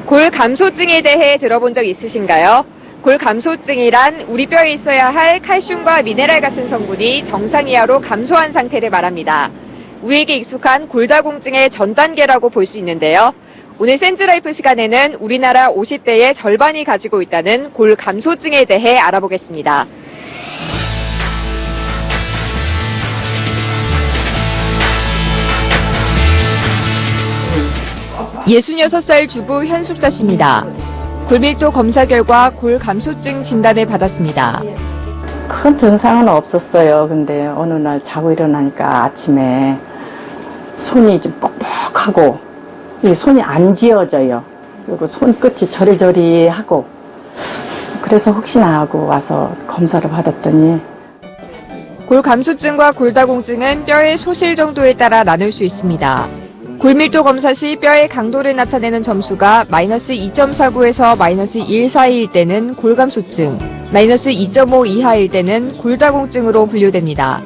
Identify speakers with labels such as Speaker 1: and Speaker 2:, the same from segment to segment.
Speaker 1: 골 감소증에 대해 들어본 적 있으신가요? 골 감소증이란 우리 뼈에 있어야 할 칼슘과 미네랄 같은 성분이 정상 이하로 감소한 상태를 말합니다. 우리에게 익숙한 골다공증의 전 단계라고 볼 수 있는데요. 오늘 센즈라이프 시간에는 우리나라 50대의 절반이 가지고 있다는 골 감소증에 대해 알아보겠습니다. 66살 주부 현숙자 씨입니다. 골밀도 검사 결과 골 감소증 진단을 받았습니다.
Speaker 2: 큰 증상은 없었어요. 근데 어느 날 자고 일어나니까 아침에 손이 좀 뻑뻑하고 이 손이 안 지어져요. 그리고 손끝이 저리저리하고 그래서 혹시나 하고 와서 검사를 받았더니
Speaker 1: 골 감소증과 골다공증은 뼈의 소실 정도에 따라 나눌 수 있습니다. 골밀도 검사 시 뼈의 강도를 나타내는 점수가 마이너스 2.49에서 마이너스 142일 때는 골감소증, 마이너스 2.5 이하일 때는 골다공증으로 분류됩니다.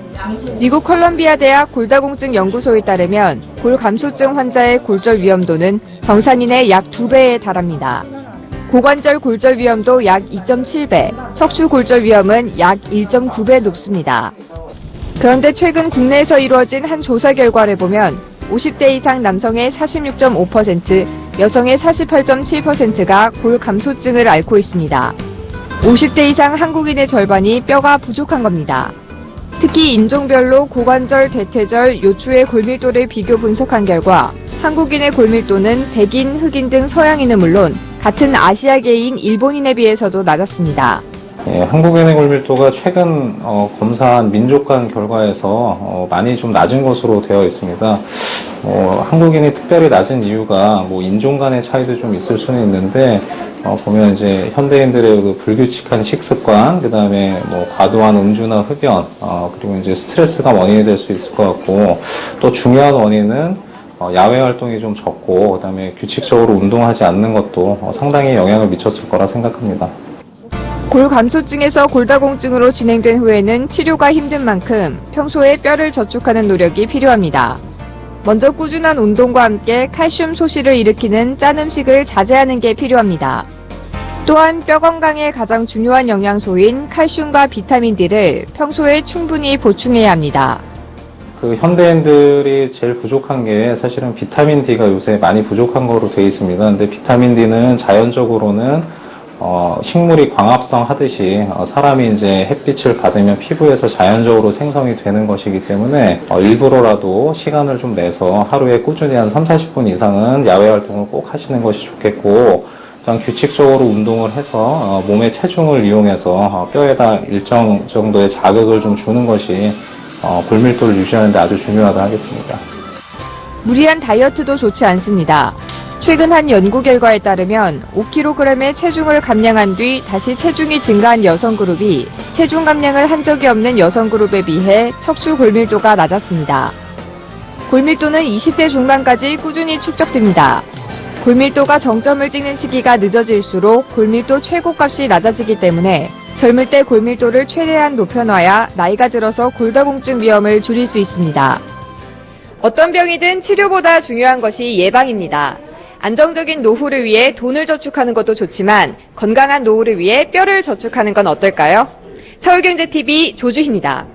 Speaker 1: 미국 컬럼비아 대학 골다공증 연구소에 따르면 골감소증 환자의 골절 위험도는 정상인의 약 2배에 달합니다. 고관절 골절 위험도 약 2.7배, 척추 골절 위험은 약 1.9배 높습니다. 그런데 최근 국내에서 이루어진 한 조사 결과를 보면 50대 이상 남성의 46.5%, 여성의 48.7%가 골 감소증을 앓고 있습니다. 50대 이상 한국인의 절반이 뼈가 부족한 겁니다. 특히 인종별로 고관절, 대퇴절, 요추의 골밀도를 비교 분석한 결과 한국인의 골밀도는 백인, 흑인 등 서양인은 물론 같은 아시아계인 일본인에 비해서도 낮았습니다.
Speaker 3: 한국인의 골밀도가 최근 검사한 민족 간 결과에서 많이 좀 낮은 것으로 되어 있습니다. 한국인이 특별히 낮은 이유가 인종 간의 차이도 좀 있을 수는 있는데 보면 이제 현대인들의 그 불규칙한 식습관, 그다음에 과도한 음주나 흡연, 그리고 이제 스트레스가 원인이 될 수 있을 것 같고, 또 중요한 원인은 야외 활동이 좀 적고, 그다음에 규칙적으로 운동하지 않는 것도 상당히 영향을 미쳤을 거라 생각합니다.
Speaker 1: 골 감소증에서 골다공증으로 진행된 후에는 치료가 힘든 만큼 평소에 뼈를 저축하는 노력이 필요합니다. 먼저 꾸준한 운동과 함께 칼슘 소실을 일으키는 짠 음식을 자제하는 게 필요합니다. 또한 뼈 건강에 가장 중요한 영양소인 칼슘과 비타민 D를 평소에 충분히 보충해야 합니다.
Speaker 3: 현대인들이 제일 부족한 게 사실은 비타민 D가 요새 많이 부족한 거로 되어 있습니다. 근데 비타민 D는 자연적으로는 식물이 광합성 하듯이 사람이 이제 햇빛을 받으면 피부에서 자연적으로 생성이 되는 것이기 때문에 일부러라도 시간을 좀 내서 하루에 꾸준히 한 30-40분 이상은 야외 활동을 꼭 하시는 것이 좋겠고, 그냥 규칙적으로 운동을 해서 몸의 체중을 이용해서 뼈에다 일정 정도의 자극을 좀 주는 것이 골밀도를 유지하는 데 아주 중요하다 하겠습니다.
Speaker 1: 무리한 다이어트도 좋지 않습니다. 최근 한 연구 결과에 따르면 5kg의 체중을 감량한 뒤 다시 체중이 증가한 여성 그룹이 체중 감량을 한 적이 없는 여성 그룹에 비해 척추 골밀도가 낮았습니다. 골밀도는 20대 중반까지 꾸준히 축적됩니다. 골밀도가 정점을 찍는 시기가 늦어질수록 골밀도 최고값이 낮아지기 때문에 젊을 때 골밀도를 최대한 높여놔야 나이가 들어서 골다공증 위험을 줄일 수 있습니다. 어떤 병이든 치료보다 중요한 것이 예방입니다. 안정적인 노후를 위해 돈을 저축하는 것도 좋지만 건강한 노후를 위해 뼈를 저축하는 건 어떨까요? 서울경제TV 조주희입니다.